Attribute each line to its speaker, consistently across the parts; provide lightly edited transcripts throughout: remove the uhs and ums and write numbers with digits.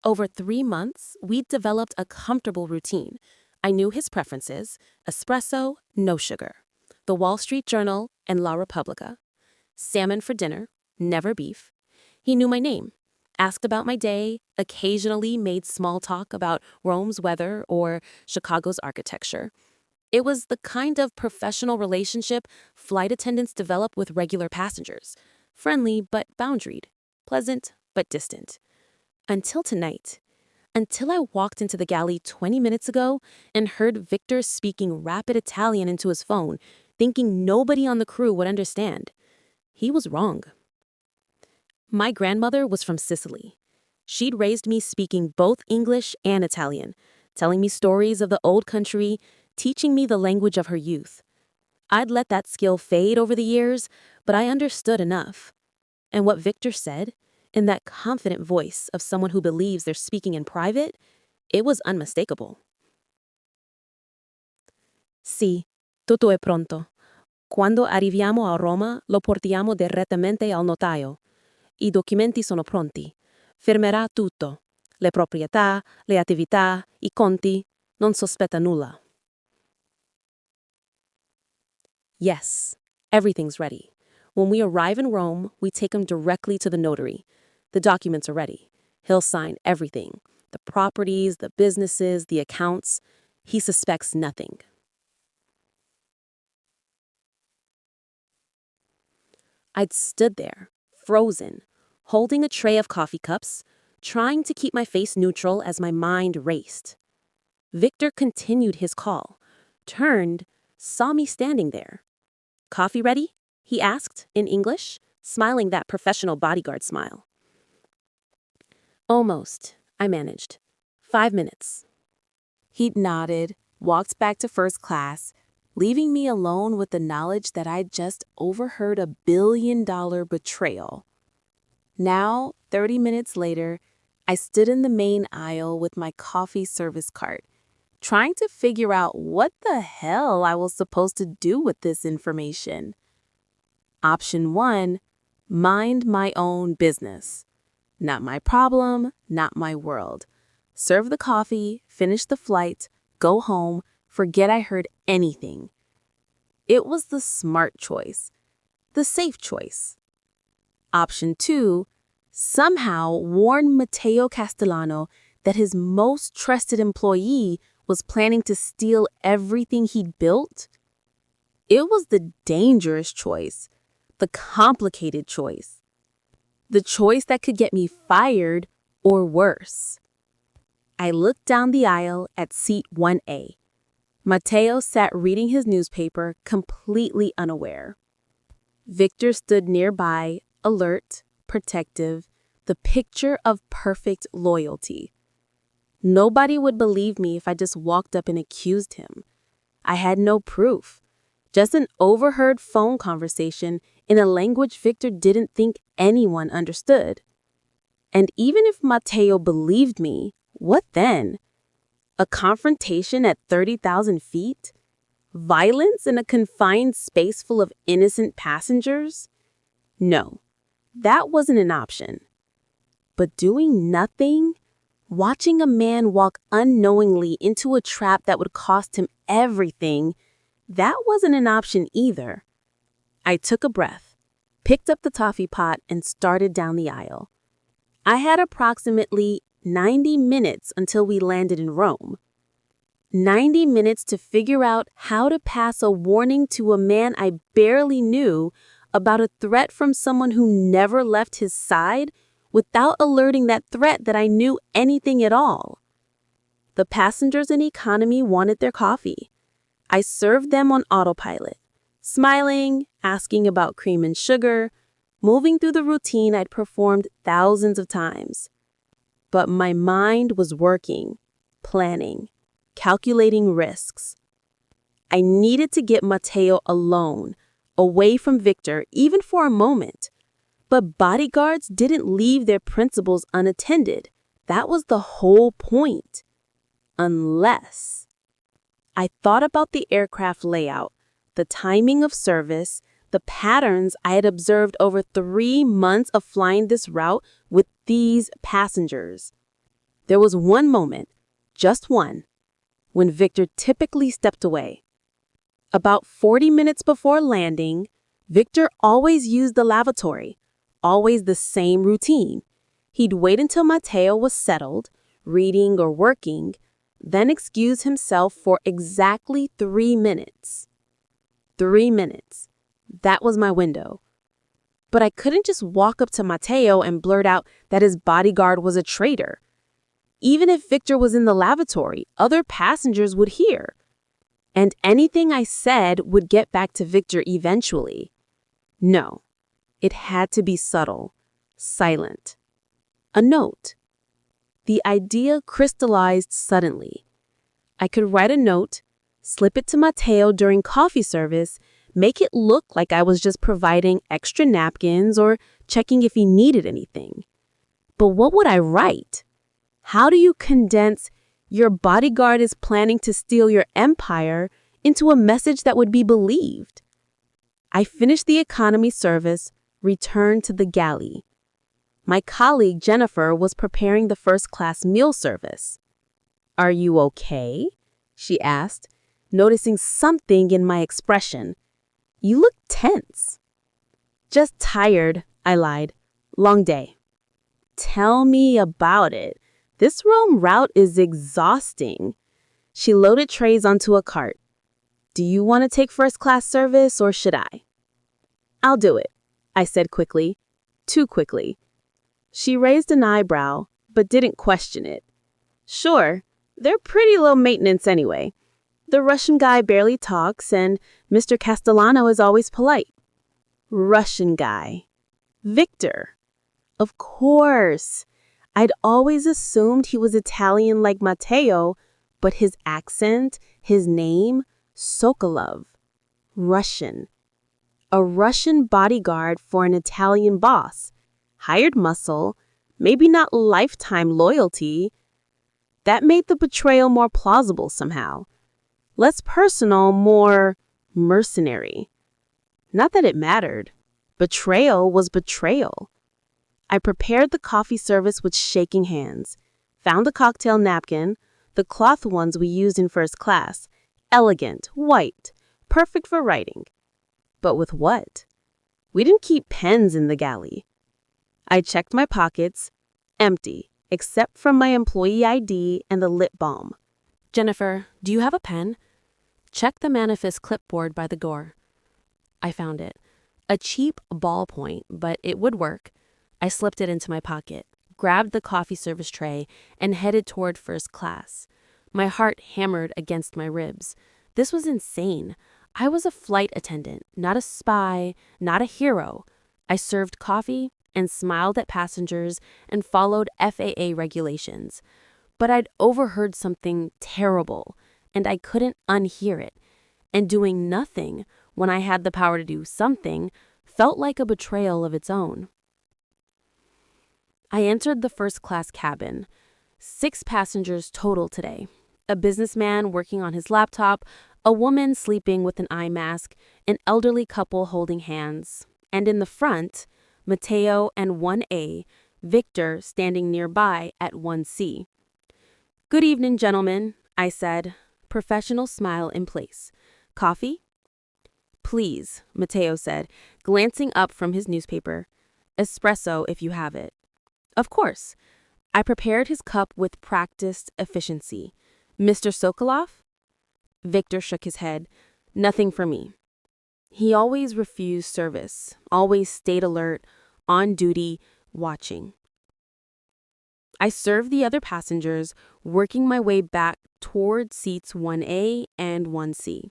Speaker 1: Over 3 months, we'd developed a comfortable routine. I knew his preferences: espresso, no sugar. The Wall Street Journal and La Repubblica. Salmon for dinner, never beef. He knew my name, asked about my day, occasionally made small talk about Rome's weather or Chicago's architecture. It was the kind of professional relationship flight attendants develop with regular passengers. Friendly but boundaried, pleasant but distant. Until tonight. Until I walked into the galley 20 minutes ago and heard Victor speaking rapid Italian into his phone, thinking nobody on the crew would understand. He was wrong. My grandmother was from Sicily. She'd raised me speaking both English and Italian, telling me stories of the old country, teaching me the language of her youth. I'd let that skill fade over the years, but I understood enough. And what Victor said, in that confident voice of someone who believes they're speaking in private, it was unmistakable. Sì, tutto è pronto. Quando arriviamo a Roma, lo portiamo direttamente al notaio. I documenti sono pronti. Firmerà tutto. Le proprietà, le attività, I conti. Non sospetta nulla. Yes, everything's ready. When we arrive in Rome, we take him directly to the notary. The documents are ready. He'll sign everything. The properties, the businesses, the accounts. He suspects nothing. I'd stood there, frozen, holding a tray of coffee cups, trying to keep my face neutral as my mind raced. Victor continued his call, turned, saw me standing there. "Coffee ready?" he asked in English, smiling that professional bodyguard smile. "Almost," I managed. 5 minutes. He nodded, walked back to first class, leaving me alone with the knowledge that I'd just overheard a billion-dollar betrayal. Now, 30 minutes later, I stood in the main aisle with my coffee service cart, trying to figure out what the hell I was supposed to do with this information. Option 1, mind my own business. Not my problem, not my world. Serve the coffee, finish the flight, go home, forget I heard anything. It was the smart choice, the safe choice. Option 2, somehow warn Matteo Castellano that his most trusted employee was planning to steal everything he'd built. It was the dangerous choice, the complicated choice. The choice that could get me fired or worse. I looked down the aisle at seat 1A. Matteo sat reading his newspaper, completely unaware. Victor stood nearby, alert, protective, the picture of perfect loyalty. Nobody would believe me if I just walked up and accused him. I had no proof, just an overheard phone conversation in a language Victor didn't think anyone understood. And even if Matteo believed me, what then? A confrontation at 30,000 feet? Violence in a confined space full of innocent passengers? No, that wasn't an option. But doing nothing? Watching a man walk unknowingly into a trap that would cost him everything, that wasn't an option either. I took a breath, picked up the toffee pot, and started down the aisle. I had approximately 90 minutes until we landed in Rome. 90 minutes to figure out how to pass a warning to a man I barely knew about a threat from someone who never left his side without alerting that threat that I knew anything at all. The passengers in economy wanted their coffee. I served them on autopilot, smiling, asking about cream and sugar, moving through the routine I'd performed thousands of times. But my mind was working, planning, calculating risks. I needed to get Matteo alone, away from Victor, even for a moment. But bodyguards didn't leave their principals unattended. That was the whole point. Unless. I thought about the aircraft layout, the timing of service, the patterns I had observed over 3 months of flying this route with these passengers. There was one moment, just one, when Victor typically stepped away. About 40 minutes before landing, Victor always used the lavatory, always the same routine. He'd wait until Mateo was settled, reading or working, then excuse himself for exactly 3 minutes. 3 minutes. That was my window. But I couldn't just walk up to Mateo and blurt out that his bodyguard was a traitor. Even if Victor was in the lavatory, other passengers would hear. And anything I said would get back to Victor eventually. No, it had to be subtle, silent. A note. The idea crystallized suddenly. I could write a note, slip it to Mateo during coffee service, make it look like I was just providing extra napkins or checking if he needed anything. But what would I write? How do you condense "your bodyguard is planning to steal your empire" into a message that would be believed? I finished the economy service, returned to the galley. My colleague Jennifer was preparing the first-class meal service. "Are you okay?" she asked, noticing something in my expression. "You look tense." "Just tired," I lied. "Long day." "Tell me about it. This Rome route is exhausting." She loaded trays onto a cart. "Do you want to take first-class service or should I?" "I'll do it," I said quickly. Too quickly. She raised an eyebrow, but didn't question it. "Sure, they're pretty low maintenance anyway. The Russian guy barely talks, and Mr. Castellano is always polite." Russian guy. Victor. Of course. I'd always assumed he was Italian like Matteo, but his accent, his name, Sokolov. Russian. A Russian bodyguard for an Italian boss. Hired muscle, maybe not lifetime loyalty. That made the betrayal more plausible somehow. Less personal, more mercenary. Not that it mattered. Betrayal was betrayal. I prepared the coffee service with shaking hands, found the cocktail napkin, the cloth ones we used in first class, elegant, white, perfect for writing. But with what? We didn't keep pens in the galley. I checked my pockets, empty, except from my employee ID and the lip balm. "Jennifer, do you have a pen?" "Check the manifest clipboard by the door." I found it. A cheap ballpoint, but it would work. I slipped it into my pocket, grabbed the coffee service tray, and headed toward first class. My heart hammered against my ribs. This was insane. I was a flight attendant, not a spy, not a hero. I served coffee and smiled at passengers and followed FAA regulations. But I'd overheard something terrible, and I couldn't unhear it. And doing nothing, when I had the power to do something, felt like a betrayal of its own. I entered the first-class cabin. 6 passengers total today. A businessman working on his laptop, a woman sleeping with an eye mask, an elderly couple holding hands, and in the front, Mateo and 1A, Victor standing nearby at 1C. "Good evening, gentlemen," I said, professional smile in place. "Coffee?" "Please," Mateo said, glancing up from his newspaper. "Espresso if you have it." "Of course." I prepared his cup with practiced efficiency. "Mr. Sokolov?" Victor shook his head. "Nothing for me." He always refused service, always stayed alert, on duty, watching. I served the other passengers, working my way back toward seats 1A and 1C.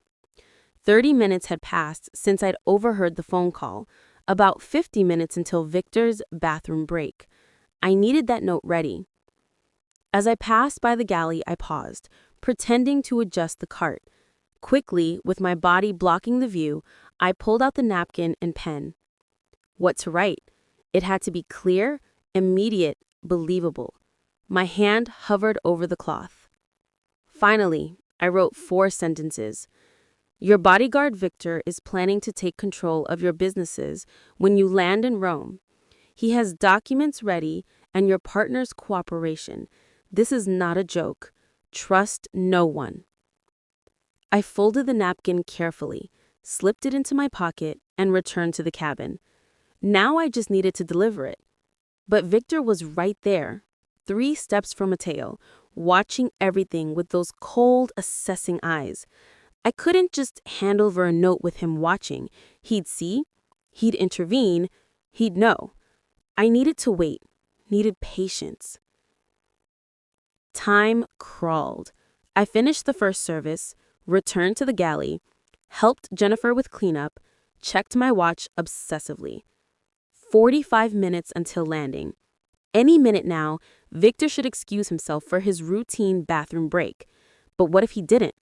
Speaker 1: 30 minutes had passed since I'd overheard the phone call, about 50 minutes until Victor's bathroom break. I needed that note ready. As I passed by the galley, I paused, pretending to adjust the cart. Quickly, with my body blocking the view, I pulled out the napkin and pen. What to write? It had to be clear, immediate, believable. My hand hovered over the cloth. Finally, I wrote 4 sentences. "Your bodyguard Victor is planning to take control of your businesses when you land in Rome. He has documents ready and your partner's cooperation. This is not a joke. Trust no one." I folded the napkin carefully, slipped it into my pocket, and returned to the cabin. Now I just needed to deliver it. But Victor was right there, 3 steps from Mateo, watching everything with those cold, assessing eyes. I couldn't just hand over a note with him watching. He'd see, he'd intervene, he'd know. I needed to wait, needed patience. Time crawled. I finished the first service, returned to the galley, helped Jennifer with cleanup, checked my watch obsessively. 45 minutes until landing. Any minute now, Victor should excuse himself for his routine bathroom break. But what if he didn't?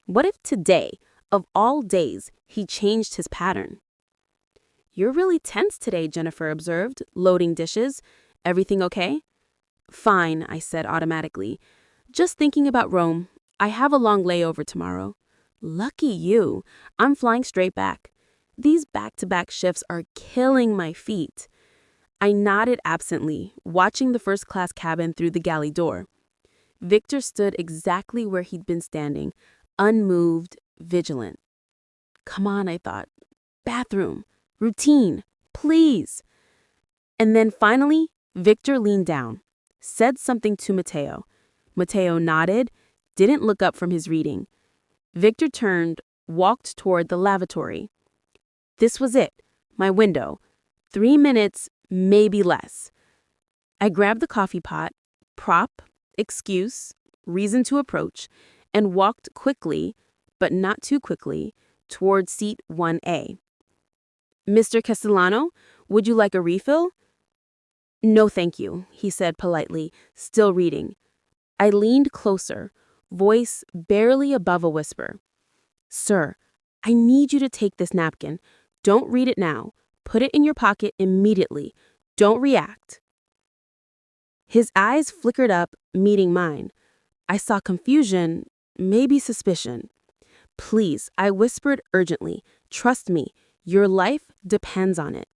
Speaker 1: What if today, of all days, he changed his pattern? "You're really tense today," Jennifer observed, loading dishes. "Everything okay?" "Fine," I said automatically. "Just thinking about Rome. I have a long layover tomorrow." "Lucky you. I'm flying straight back. These back-to-back shifts are killing my feet." I nodded absently, watching the first-class cabin through the galley door. Victor stood exactly where he'd been standing, unmoved, vigilant. Come on, I thought. Bathroom. Routine. Please. And then finally, Victor leaned down, said something to Mateo. Mateo nodded, didn't look up from his reading. Victor turned, walked toward the lavatory. This was it, my window. 3 minutes, maybe less. I grabbed the coffee pot, prop, excuse, reason to approach, and walked quickly, but not too quickly, toward seat 1A. "Mr. Castellano, would you like a refill?" "No, thank you," he said politely, still reading. I leaned closer, voice barely above a whisper. "Sir, I need you to take this napkin. Don't read it now. Put it in your pocket immediately. Don't react." His eyes flickered up, meeting mine. I saw confusion, maybe suspicion. "Please," I whispered urgently. "Trust me, your life depends on it."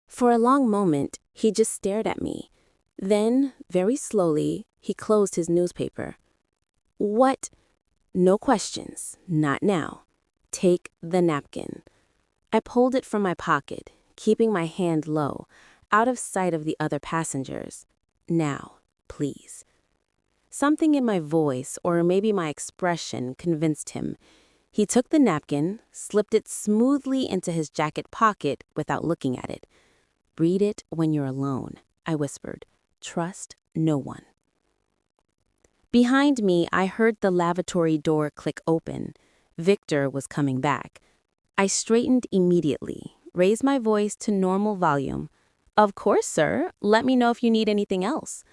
Speaker 1: For a long moment, he just stared at me. Then, very slowly, he closed his newspaper. "What?" "No questions. Not now. Take the napkin." I pulled it from my pocket, keeping my hand low, out of sight of the other passengers. "Now, please." Something in my voice, or maybe my expression, convinced him. He took the napkin, slipped it smoothly into his jacket pocket without looking at it. "Read it when you're alone," I whispered. "Trust no one." Behind me, I heard the lavatory door click open. Victor was coming back. I straightened immediately, raised my voice to normal volume. "Of course, sir. Let me know if you need anything else."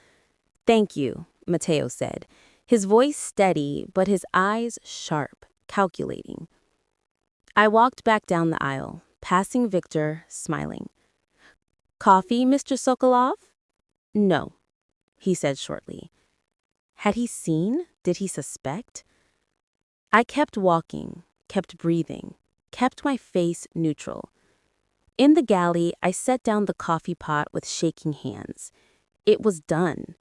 Speaker 1: "Thank you," Mateo said, his voice steady, but his eyes sharp, calculating. I walked back down the aisle, passing Victor, smiling. "Coffee, Mr. Sokolov?" "No," he said shortly. Had he seen? Did he suspect? I kept walking, kept breathing, kept my face neutral. In the galley, I set down the coffee pot with shaking hands. It was done.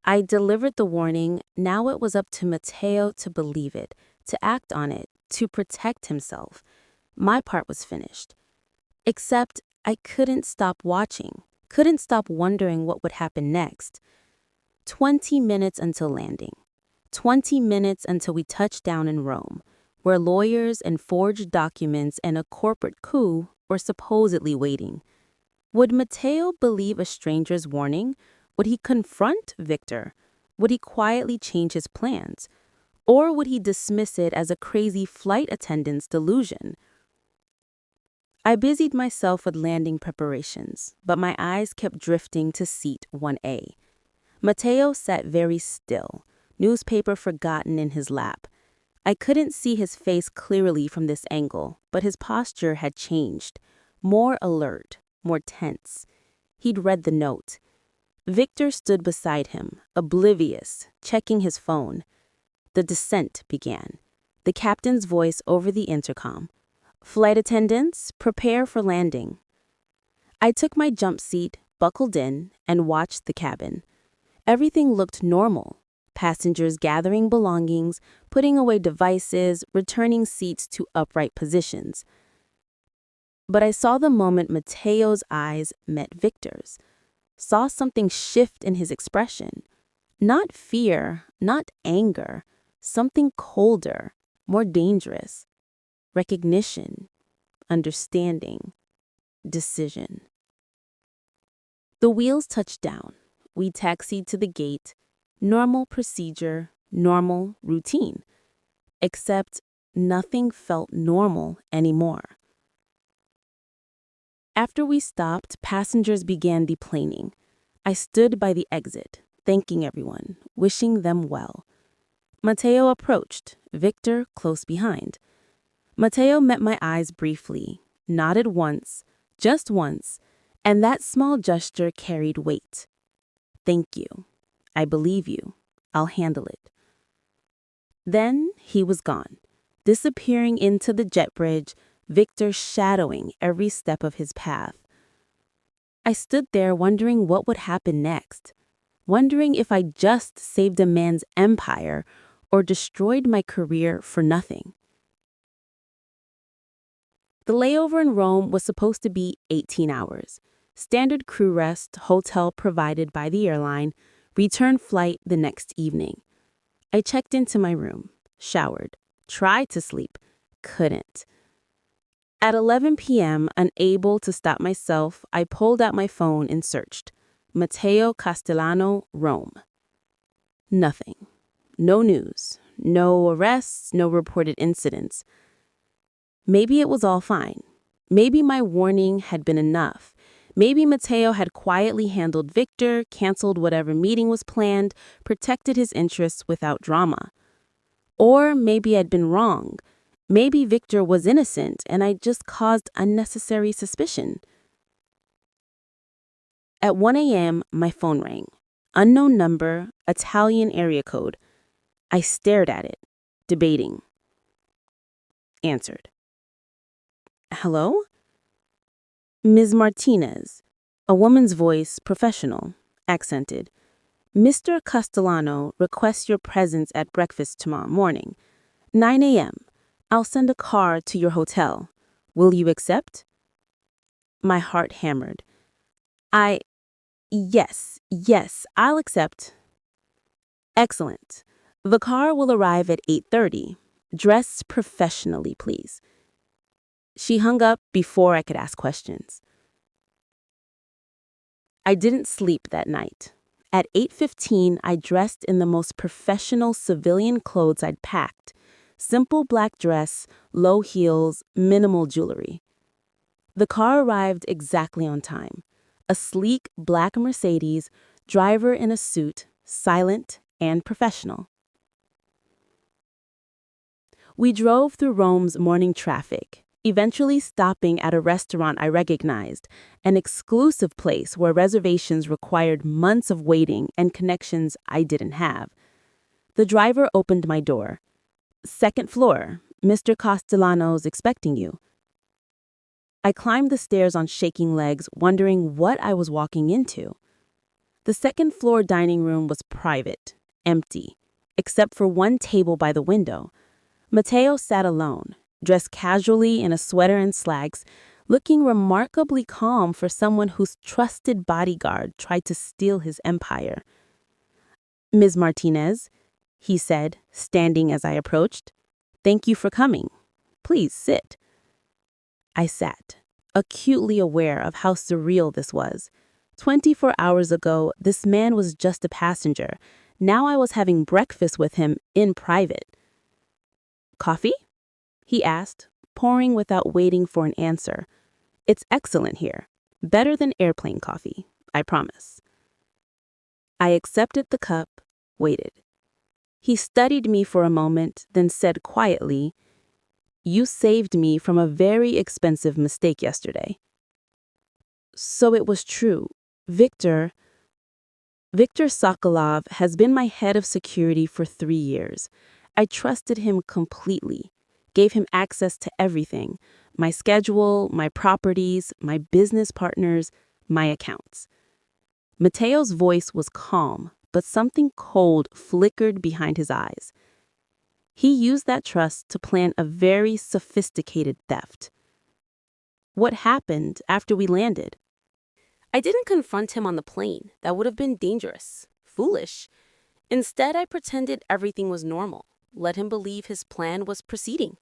Speaker 1: I delivered the warning. Now it was up to Mateo to believe it, to act on it, to protect himself. My part was finished. Except I couldn't stop watching, couldn't stop wondering what would happen next. 20 minutes until landing. 20 minutes until we touched down in Rome, where lawyers and forged documents and a corporate coup were supposedly waiting. Would Mateo believe a stranger's warning? Would he confront Victor? Would he quietly change his plans? Or would he dismiss it as a crazy flight attendant's delusion? I busied myself with landing preparations, but my eyes kept drifting to seat 1A. Mateo sat very still, newspaper forgotten in his lap. I couldn't see his face clearly from this angle, but his posture had changed. More alert, more tense. He'd read the note. Victor stood beside him, oblivious, checking his phone. The descent began. The captain's voice over the intercom. "Flight attendants, prepare for landing." I took my jump seat, buckled in, and watched the cabin. Everything looked normal. Passengers gathering belongings, putting away devices, returning seats to upright positions. But I saw the moment Mateo's eyes met Victor's, saw something shift in his expression. Not fear, not anger, something colder, more dangerous. Recognition, understanding, decision. The wheels touched down. We taxied to the gate. Normal procedure, normal routine. Except nothing felt normal anymore. After we stopped, passengers began deplaning. I stood by the exit, thanking everyone, wishing them well. Mateo approached, Victor close behind. Mateo met my eyes briefly, nodded once, just once, and that small gesture carried weight. Thank you. I believe you. I'll handle it. Then he was gone, disappearing into the jet bridge, Victor shadowing every step of his path. I stood there wondering what would happen next, wondering if I just saved a man's empire or destroyed my career for nothing. The layover in Rome was supposed to be 18 hours. Standard crew rest, hotel provided by the airline, return flight the next evening. I checked into my room, showered, tried to sleep, couldn't. At 11 p.m., unable to stop myself, I pulled out my phone and searched. Mateo Castellano, Rome. Nothing. No news. No arrests, no reported incidents. Maybe it was all fine. Maybe my warning had been enough. Maybe Mateo had quietly handled Victor, canceled whatever meeting was planned, protected his interests without drama. Or maybe I'd been wrong. Maybe Victor was innocent and I just caused unnecessary suspicion. At 1 a.m., my phone rang. Unknown number, Italian area code. I stared at it, debating. Answered. Hello? Ms. Martinez. A woman's voice, professional, accented. Mr. Castellano requests your presence at breakfast tomorrow morning. 9 a.m. I'll send a car to your hotel. Will you accept? My heart hammered. Yes, I'll accept. Excellent. The car will arrive at 8:30. Dress professionally, please. She hung up before I could ask questions. I didn't sleep that night. At 8:15, I dressed in the most professional civilian clothes I'd packed. Simple black dress, low heels, minimal jewelry. The car arrived exactly on time. A sleek black Mercedes, driver in a suit, silent and professional. We drove through Rome's morning traffic, eventually stopping at a restaurant I recognized, an exclusive place where reservations required months of waiting and connections I didn't have. The driver opened my door. Second floor, Mr. Castellano's expecting you. I climbed the stairs on shaking legs, wondering what I was walking into. The second floor dining room was private, empty, except for one table by the window. Mateo sat alone, dressed casually in a sweater and slacks, looking remarkably calm for someone whose trusted bodyguard tried to steal his empire. Ms. Martinez, he said, standing as I approached. Thank you for coming. Please sit. I sat, acutely aware of how surreal this was. 24 hours ago, this man was just a passenger. Now I was having breakfast with him in private. Coffee? He asked, pouring without waiting for an answer. It's excellent here. Better than airplane coffee, I promise. I accepted the cup, waited. He studied me for a moment, then said quietly, You saved me from a very expensive mistake yesterday. So it was true. Victor Sokolov has been my head of security for 3 years. I trusted him completely, gave him access to everything, my schedule, my properties, my business partners, my accounts. Mateo's voice was calm, but something cold flickered behind his eyes. He used that trust to plan a very sophisticated theft. What happened after we landed? I didn't confront him on the plane. That would have been dangerous, foolish. Instead, I pretended everything was normal, let him believe his plan was proceeding.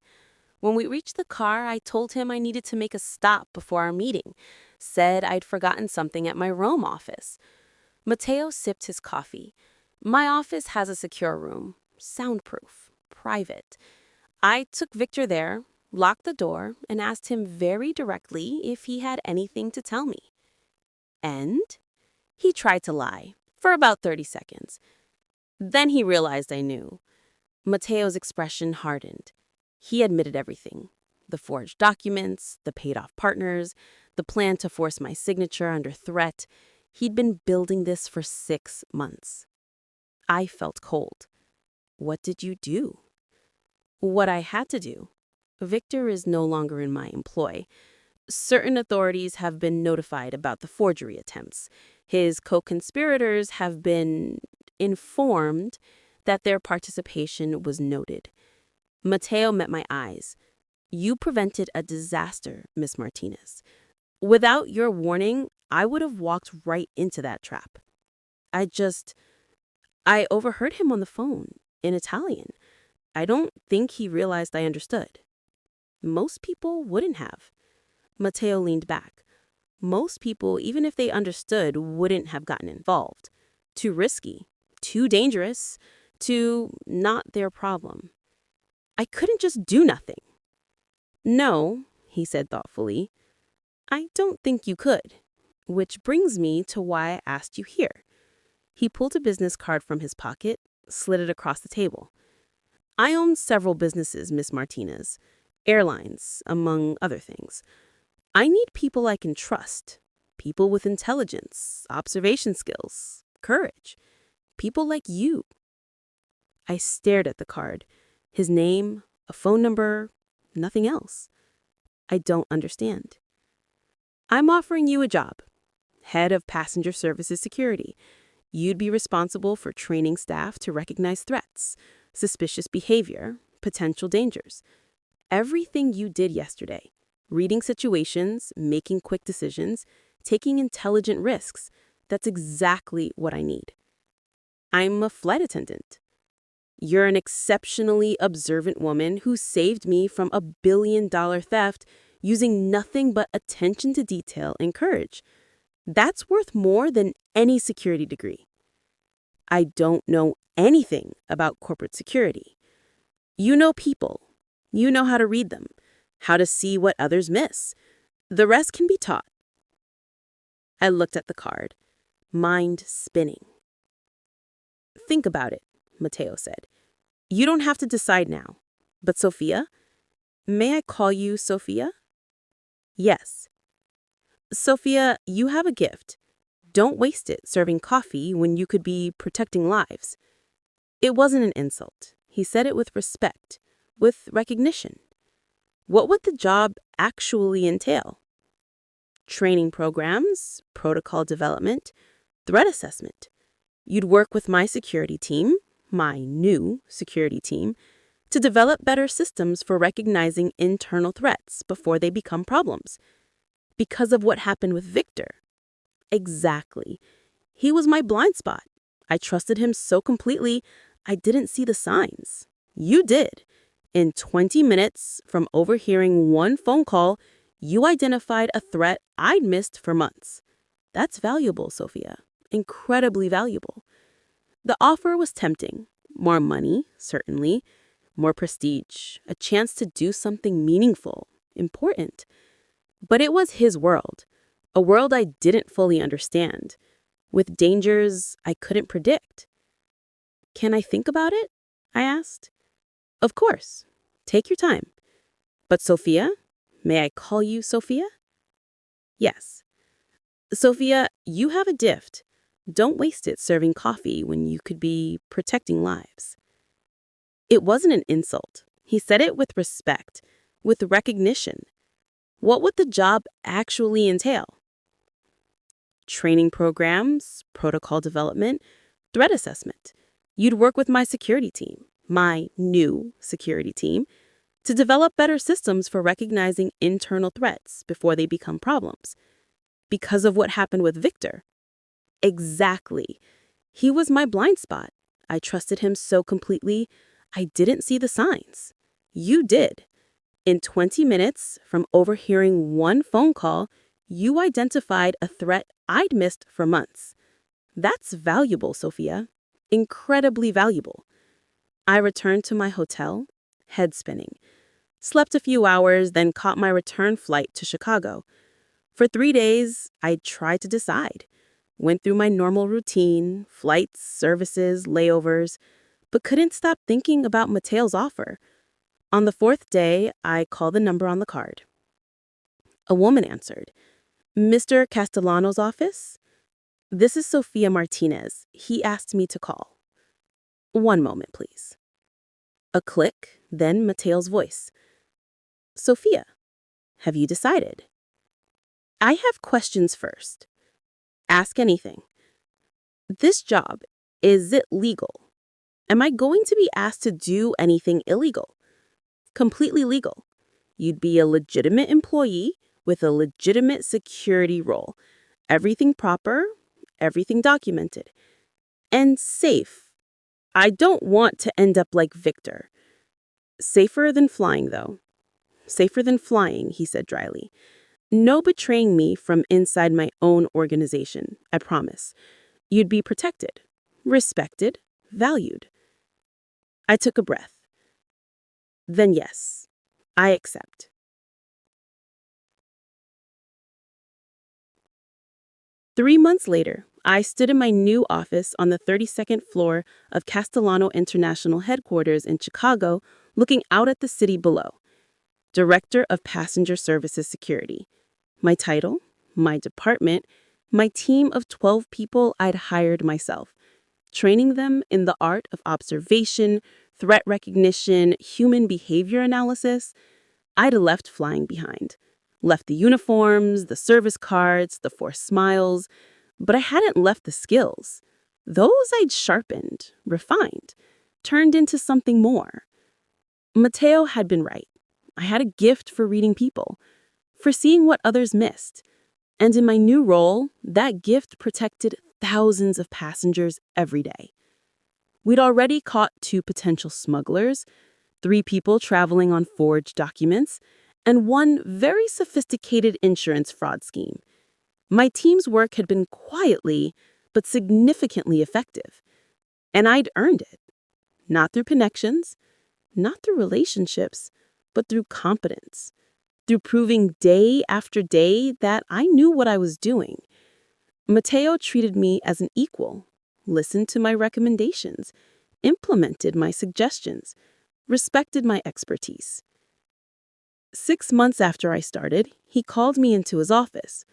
Speaker 1: When we reached the car, I told him I needed to make a stop before our meeting, said I'd forgotten something at my Rome office. Matteo sipped his coffee. My office has a secure room, soundproof, private. I took Victor there, locked the door, and asked him very directly if he had anything to tell me. And he tried to lie for about 30 seconds. Then he realized I knew. Matteo's expression hardened. He admitted everything. The forged documents, the paid-off partners, the plan to force my signature under threat. He'd been building this for 6 months. I felt cold. What did you do? What I had to do. Victor is no longer in my employ. Certain authorities have been notified about the forgery attempts. His co-conspirators have been informed that their participation was noted. Matteo met my eyes. You prevented a disaster, Miss Martinez. Without your warning, I would have walked right into that trap. I overheard him on the phone, in Italian. I don't think he realized I understood. Most people wouldn't have. Matteo leaned back. Most people, even if they understood, wouldn't have gotten involved. Too risky, too dangerous, too not their problem. I couldn't just do nothing. No, he said thoughtfully. I don't think you could. Which brings me to why I asked you here. He pulled a business card from his pocket, slid it across the table. I own several businesses, Miss Martinez. Airlines, among other things. I need people I can trust. People with intelligence, observation skills, courage. People like you. I stared at the card. His name, a phone number, nothing else. I don't understand. I'm offering you a job. Head of Passenger Services Security. You'd be responsible for training staff to recognize threats, suspicious behavior, potential dangers. Everything you did yesterday. Reading situations, making quick decisions, taking intelligent risks. That's exactly what I need. I'm a flight attendant. You're an exceptionally observant woman who saved me from a billion-dollar theft using nothing but attention to detail and courage. That's worth more than any security degree. I don't know anything about corporate security. You know people. You know how to read them, how to see what others miss. The rest can be taught. I looked at the card, mind spinning. Think about it, Matteo said. You don't have to decide now. But Sophia? May I call you Sophia? Yes. Sophia, you have a gift. Don't waste it serving coffee when you could be protecting lives. It wasn't an insult. He said it with respect, with recognition. What would the job actually entail? Training programs, protocol development, threat assessment. You'd work with my security team, my new security team, to develop better systems for recognizing internal threats before they become problems. Because of what happened with Victor. Exactly. He was my blind spot. I trusted him so completely, I didn't see the signs. You did. In 20 minutes, from overhearing one phone call, you identified a threat I'd missed for months. That's valuable, Sophia. Incredibly valuable. The offer was tempting. More money, certainly. More prestige. A chance to do something meaningful, important. But it was his world. A world I didn't fully understand. With dangers I couldn't predict. Can I think about it? I asked. Of course. Take your time. But Sophia? May I call you Sophia? Yes. Sophia, you have a gift. Don't waste it serving coffee when you could be protecting lives. It wasn't an insult. He said it with respect, with recognition. What would the job actually entail? Training programs, protocol development, threat assessment. You'd work with my security team, my new security team, to develop better systems for recognizing internal threats before they become problems. Because of what happened with Victor. Exactly. He was my blind spot. I trusted him so completely, I didn't see the signs. You did. In 20 minutes, from overhearing one phone call, you identified a threat I'd missed for months. That's valuable, Sophia. Incredibly valuable. I returned to my hotel, head spinning. Slept a few hours, then caught my return flight to Chicago. For 3 days, I tried to decide. Went through my normal routine, flights, services, layovers, but couldn't stop thinking about Mateo's offer. On the 4th day, I called the number on the card. A woman answered. Mr. Castellano's office? This is Sophia Martinez. He asked me to call. One moment, please. A click, then Mateo's voice. Sophia, have you decided? I have questions first. Ask anything. This job, is it legal? Am I going to be asked to do anything illegal? Completely legal. You'd be a legitimate employee with a legitimate security role. Everything proper, everything documented. And safe. I don't want to end up like Victor. Safer than flying, though. Safer than flying, he said dryly. No betraying me from inside my own organization, I promise. You'd be protected, respected, valued. I took a breath. Then yes, I accept. Three months later, I stood in my new office on the 32nd floor of Castellano International Headquarters in Chicago, looking out at the city below. Director of Passenger Services Security. My title, my department, my team of 12 people I'd hired myself, training them in the art of observation, threat recognition, human behavior analysis. I'd left flying behind. Left the uniforms, the service cards, the forced smiles, but I hadn't left the skills. Those I'd sharpened, refined, turned into something more. Mateo had been right. I had a gift for reading people, for seeing what others missed. And in my new role, that gift protected thousands of passengers every day. We'd already caught 2 potential smugglers, 3 people traveling on forged documents, and 1 very sophisticated insurance fraud scheme. My team's work had been quietly, but significantly effective. And I'd earned it. Not through connections, not through relationships, but through competence. Through proving day after day that I knew what I was doing. Mateo treated me as an equal, listened to my recommendations, implemented my suggestions, respected my expertise. 6 months after I started, he called me into his office.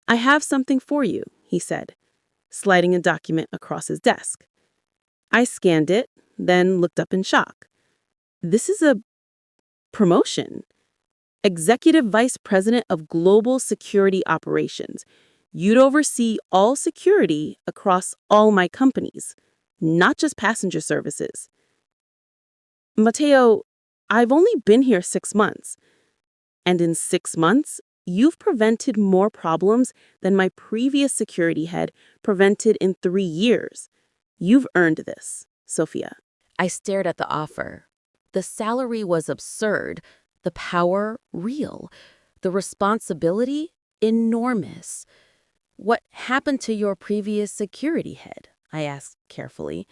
Speaker 1: I have something for you, he said, sliding a document across his desk. I scanned it, then looked up in shock. This is a promotion. Executive Vice President of Global Security Operations. You'd oversee all security across all my companies, not just passenger services. Mateo, I've only been here 6 months. And in 6 months, you've prevented more problems than my previous security head prevented in 3 years. You've earned this, Sophia. I stared at the offer. The salary was absurd. The power, real. The responsibility, enormous. What happened to your previous security head? I asked carefully.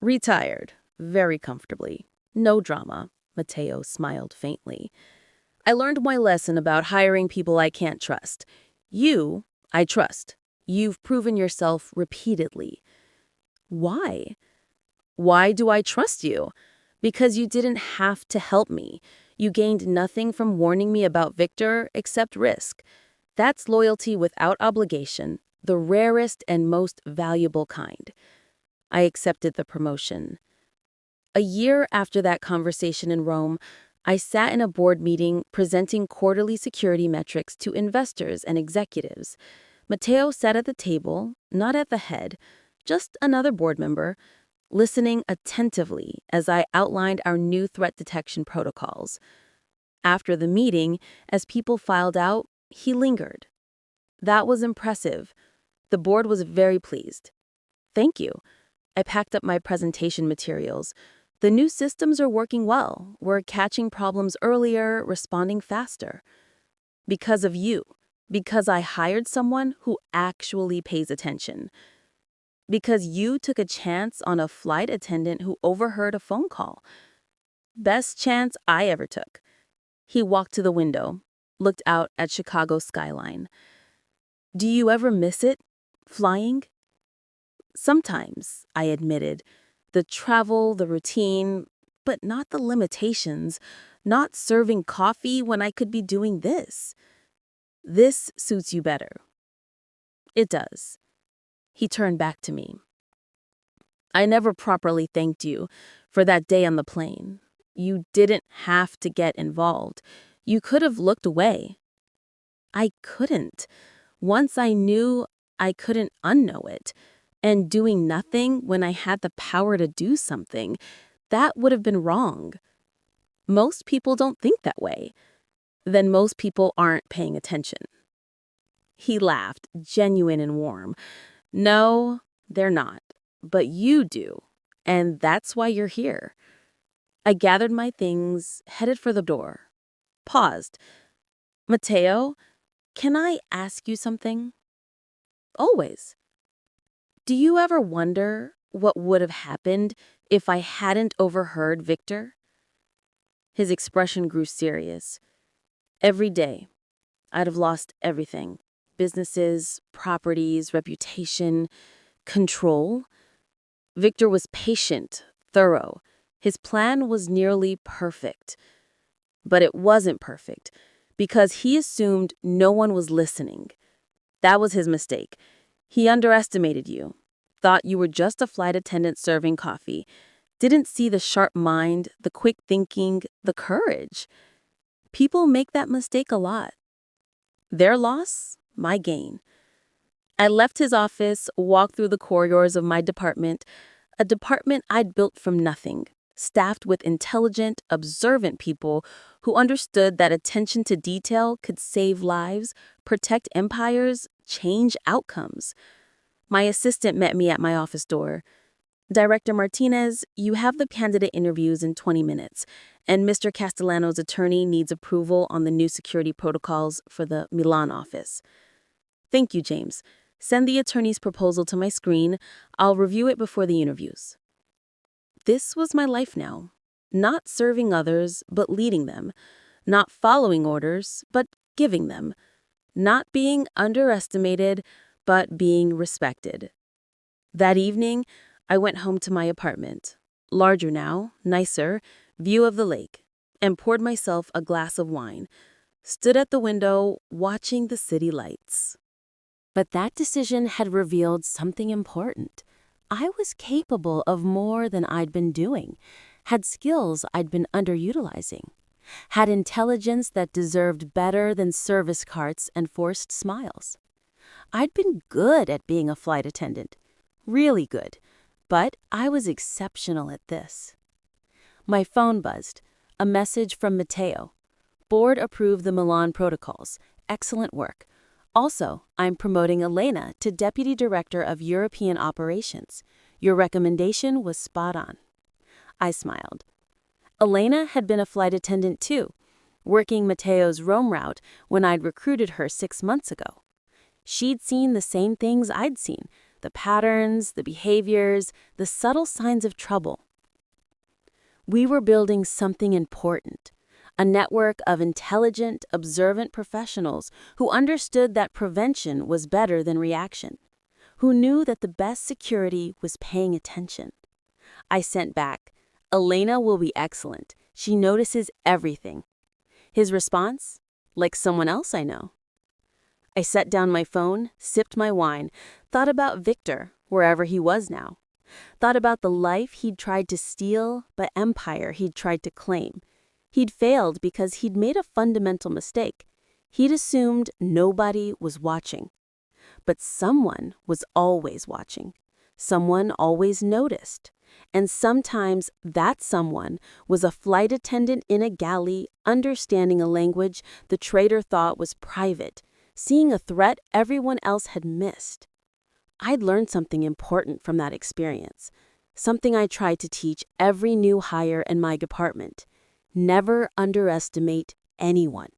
Speaker 1: Retired, very comfortably. No drama, Mateo smiled faintly. I learned my lesson about hiring people I can't trust. You, I trust. You've proven yourself repeatedly. Why? Why do I trust you? Because you didn't have to help me. You gained nothing from warning me about Victor except risk. That's loyalty without obligation, the rarest and most valuable kind. I accepted the promotion. A year after that conversation in Rome, I sat in a board meeting presenting quarterly security metrics to investors and executives. Mateo sat at the table, not at the head. just another board member, listening attentively as I outlined our new threat detection protocols. After the meeting, as people filed out, he lingered. That was impressive. The board was very pleased. Thank you. I packed up my presentation materials. The new systems are working well. We're catching problems earlier, responding faster. Because of you. Because I hired someone who actually pays attention. Because you took a chance on a flight attendant who overheard a phone call. Best chance I ever took. He walked to the window, looked out at Chicago's skyline. Do you ever miss it? Flying? Sometimes, I admitted. The travel, the routine, but not the limitations. Not serving coffee when I could be doing this. This suits you better. It does. He turned back to me. I never properly thanked you for that day on the plane. You didn't have to get involved. You could have looked away. I couldn't. Once I knew, I couldn't unknow it. And doing nothing when I had the power to do something, that would have been wrong. Most people don't think that way. Then most people aren't paying attention. He laughed, genuine and warm. No, they're not. But you do. And that's why you're here. I gathered my things, headed for the door. Paused. Mateo, can I ask you something? Always. Do you ever wonder what would have happened if I hadn't overheard Victor? His expression grew serious. Every day, I'd have lost everything. Businesses, properties, reputation, control. Victor was patient, thorough. His plan was nearly perfect. But it wasn't perfect because he assumed no one was listening. That was his mistake. He underestimated you, thought you were just a flight attendant serving coffee, didn't see the sharp mind, the quick thinking, the courage. People make that mistake a lot. Their loss, my gain. I left his office, walked through the corridors of my department, a department I'd built from nothing, staffed with intelligent, observant people who understood that attention to detail could save lives, protect empires, change outcomes. My assistant met me at my office door. Director Martinez, you have the candidate interviews in 20 minutes, and Mr. Castellano's attorney needs approval on the new security protocols for the Milan office. Thank you, James. Send the attorney's proposal to my screen. I'll review it before the interviews. This was my life now. Not serving others, but leading them. Not following orders, but giving them. Not being underestimated, but being respected. That evening, I went home to my apartment. Larger now, nicer, view of the lake, and poured myself a glass of wine. Stood at the window, watching the city lights. But that decision had revealed something important. I was capable of more than I'd been doing, had skills I'd been underutilizing, had intelligence that deserved better than service carts and forced smiles. I'd been good at being a flight attendant, really good, but I was exceptional at this. My phone buzzed, a message from Mateo. Board approved the Milan protocols. Excellent work. Also, I'm promoting Elena to Deputy Director of European Operations. Your recommendation was spot on. I smiled. Elena had been a flight attendant too, working Mateo's Rome route when I'd recruited her 6 months ago. She'd seen the same things I'd seen, the patterns, the behaviors, the subtle signs of trouble. We were building something important. A network of intelligent, observant professionals who understood that prevention was better than reaction, who knew that the best security was paying attention. I sent back, Elena will be excellent. She notices everything. His response? Like someone else I know. I set down my phone, sipped my wine, thought about Victor, wherever he was now. Thought about the life he'd tried to steal, but empire he'd tried to claim. He'd failed because he'd made a fundamental mistake. He'd assumed nobody was watching. But someone was always watching. someone always noticed. And sometimes that someone was a flight attendant in a galley, understanding a language the traitor thought was private, seeing a threat everyone else had missed. I'd learned something important from that experience, something I tried to teach every new hire in my department. Never underestimate anyone.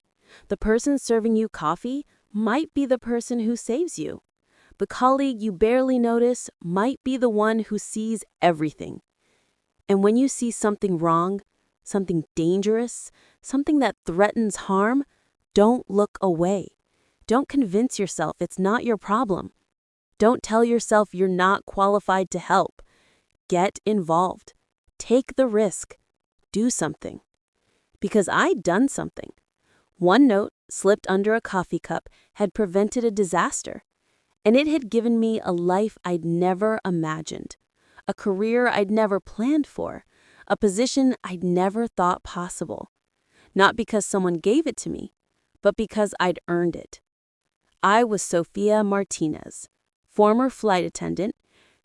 Speaker 1: The person serving you coffee might be the person who saves you. The colleague you barely notice might be the one who sees everything. And when you see something wrong, something dangerous, something that threatens harm, don't look away. Don't convince yourself it's not your problem. Don't tell yourself you're not qualified to help. Get involved. Take the risk. Do something. Because I'd done something. One note slipped under a coffee cup had prevented a disaster. And it had given me a life I'd never imagined, a career I'd never planned for, a position I'd never thought possible. Not because someone gave it to me, but because I'd earned it. I was Sophia Martinez, former flight attendant,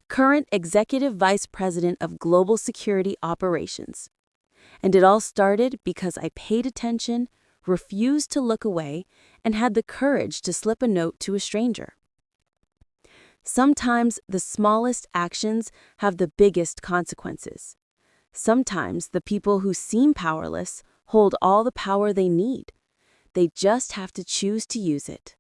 Speaker 1: current Executive Vice President of Global Security Operations. And it all started because I paid attention, refused to look away, and had the courage to slip a note to a stranger. Sometimes the smallest actions have the biggest consequences. Sometimes the people who seem powerless hold all the power they need. They just have to choose to use it.